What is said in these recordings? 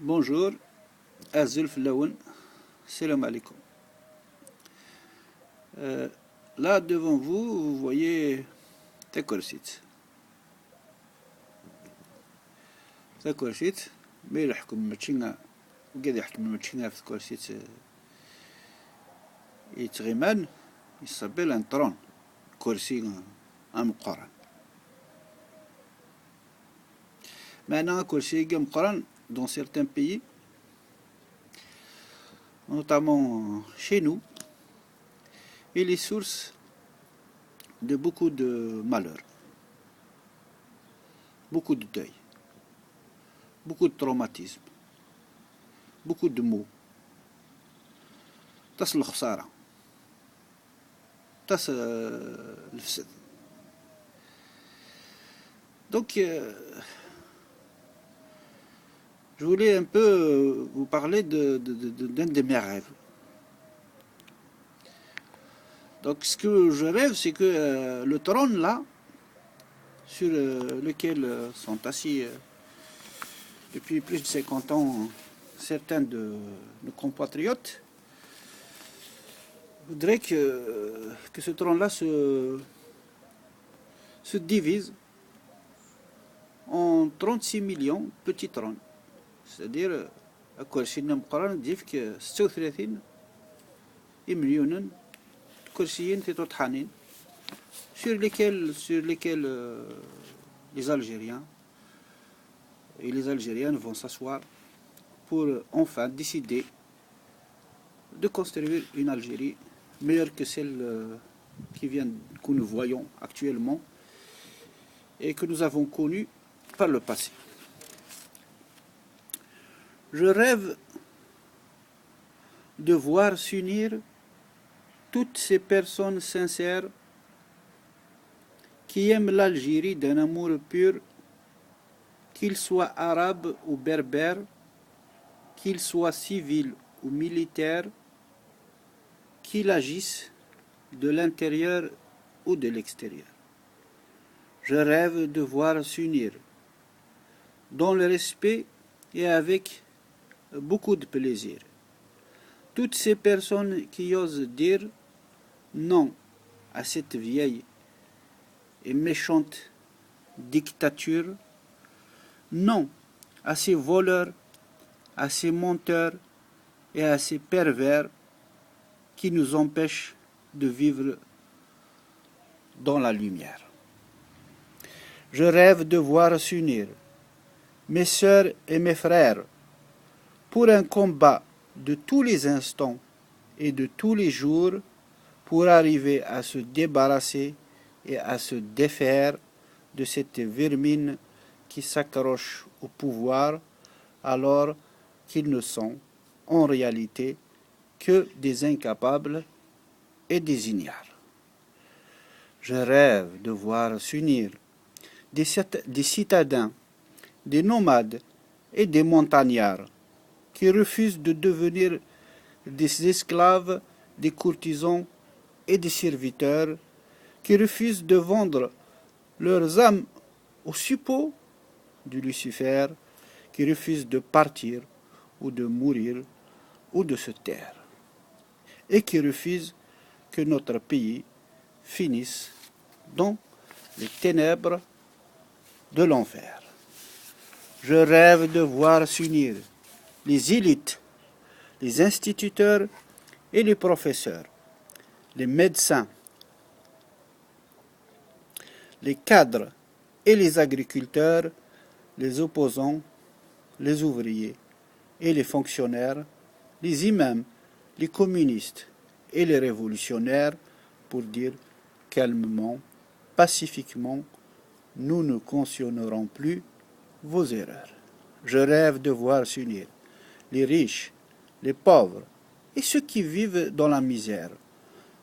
Bonjour, Azul Flaoun, salam alaikum. Là devant vous, vous voyez Takorsit. Takorsit, mais il يحكم ماتشينا وقاعد يحكم ماتشينا في Takorsit يتغيمان il s'appelle un trône, كرسي مقارن. Maintenant, كرسي مقارن dans certains pays, notamment chez nous, il est source de beaucoup de malheur, beaucoup de deuil, beaucoup de traumatisme, beaucoup de maux. تصل الخسارة تصل الفساد. Donc je voulais un peu vous parler d'un de mes rêves. Donc ce que je rêve, c'est que le trône là, sur lequel sont assis depuis plus de 50 ans certains de nos compatriotes, je voudrais que ce trône-là se divise en 36 millions de petits trônes. C'est-à-dire, كرسينا مقارنة ديفك 36 مليون كرسيين تطحنين sur lesquels les Algériens et les Algériennes vont s'asseoir pour enfin décider de construire une Algérie meilleure que celle que nous voyons actuellement et que nous avons connue par le passé. Je rêve de voir s'unir toutes ces personnes sincères qui aiment l'Algérie d'un amour pur, qu'ils soient arabes ou berbères, qu'ils soient civils ou militaires, qu'ils agissent de l'intérieur ou de l'extérieur. Je rêve de voir s'unir dans le respect et avec beaucoup de plaisir toutes ces personnes qui osent dire non à cette vieille et méchante dictature, non à ces voleurs, à ces menteurs et à ces pervers qui nous empêchent de vivre dans la lumière. Je rêve de voir s'unir mes sœurs et mes frères pour un combat de tous les instants et de tous les jours pour arriver à se débarrasser et à se défaire de cette vermine qui s'accroche au pouvoir alors qu'ils ne sont en réalité que des incapables et des ignares. Je rêve de voir s'unir des citadins, des nomades et des montagnards qui refusent de devenir des esclaves, des courtisans et des serviteurs, qui refusent de vendre leurs âmes au suppôt de Lucifer, qui refusent de partir ou de mourir ou de se taire, et qui refusent que notre pays finisse dans les ténèbres de l'enfer. Je rêve de voir s'unir les élites, les instituteurs et les professeurs, les médecins, les cadres et les agriculteurs, les opposants, les ouvriers et les fonctionnaires, les imams, les communistes et les révolutionnaires pour dire calmement, pacifiquement, nous ne cautionnerons plus vos erreurs. Je rêve de voir s'unir les riches, les pauvres et ceux qui vivent dans la misère,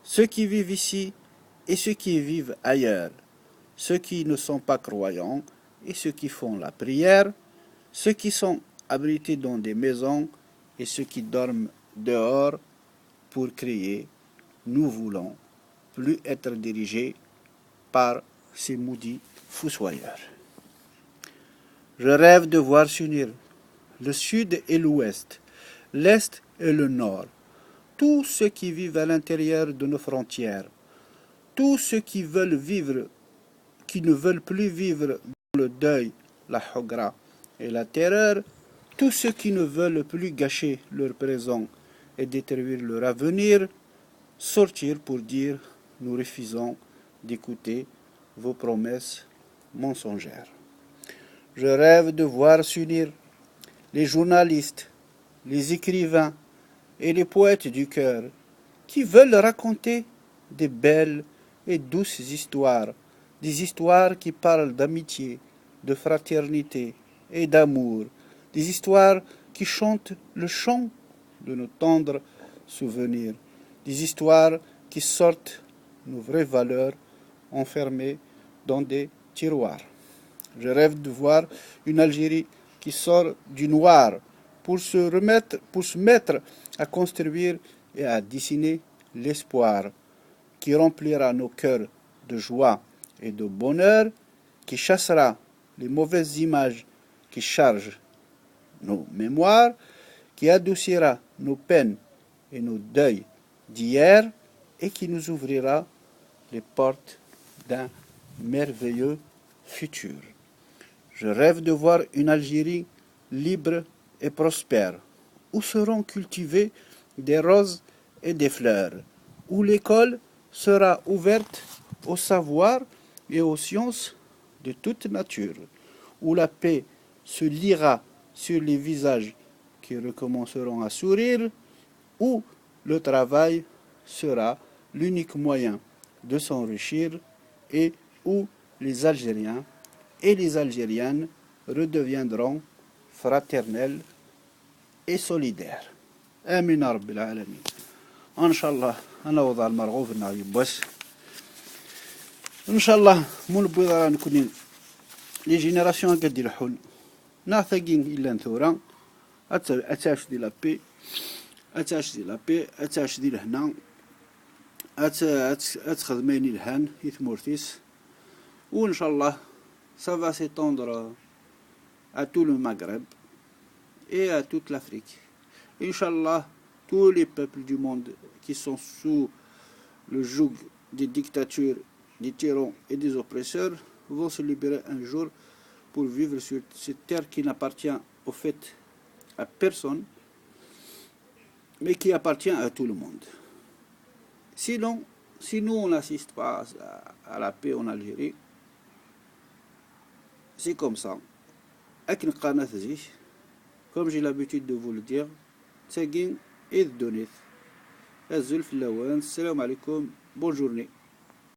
ceux qui vivent ici et ceux qui vivent ailleurs, ceux qui ne sont pas croyants et ceux qui font la prière, ceux qui sont abrités dans des maisons et ceux qui dorment dehors pour crier « Nous voulons plus être dirigés par ces maudits fossoyeurs. Je rêve de voir s'unir le sud et l'ouest, l'est et le nord, tous ceux qui vivent à l'intérieur de nos frontières, tous ceux qui veulent vivre, qui ne veulent plus vivre dans le deuil, la hogra et la terreur, tous ceux qui ne veulent plus gâcher leur présent et détruire leur avenir, sortir pour dire nous refusons d'écouter vos promesses mensongères. Je rêve de voir s'unir les journalistes, les écrivains et les poètes du cœur qui veulent raconter des belles et douces histoires, des histoires qui parlent d'amitié, de fraternité et d'amour, des histoires qui chantent le chant de nos tendres souvenirs, des histoires qui sortent nos vraies valeurs enfermées dans des tiroirs. Je rêve de voir une Algérie qui sort du noir pour se mettre à construire et à dessiner l'espoir qui remplira nos cœurs de joie et de bonheur, qui chassera les mauvaises images qui chargent nos mémoires, qui adoucira nos peines et nos deuils d'hier et qui nous ouvrira les portes d'un merveilleux futur. Je rêve de voir une Algérie libre et prospère, où seront cultivées des roses et des fleurs, où l'école sera ouverte au savoir et aux sciences de toute nature, où la paix se lira sur les visages qui recommenceront à sourire, où le travail sera l'unique moyen de s'enrichir et où les Algériens et les Algériennes redeviendront fraternels et solidaires. آمين يا رب العالمين. إن شاء الله أنا وضع المرغوب النعيم بس إن شاء الله من بيضا نكون لي جينيراسيون قد الحل نعثقين إلا نثورا أتاش دي لابي أتاش دي لهنا أتخدميني الهان يثمورتيس وإن شاء الله ça va s'étendre à tout le Maghreb et à toute l'Afrique. Inch'Allah, tous les peuples du monde qui sont sous le joug des dictatures, des tyrans et des oppresseurs vont se libérer un jour pour vivre sur cette terre qui n'appartient au fait à personne, mais qui appartient à tout le monde. Sinon, si nous on n'assiste pas à la paix en Algérie, c'est comme ça. Comme j'ai l'habitude de vous le dire, تاقين إذ دونيث الزلف اللوان. السلام عليكم. bonne journée.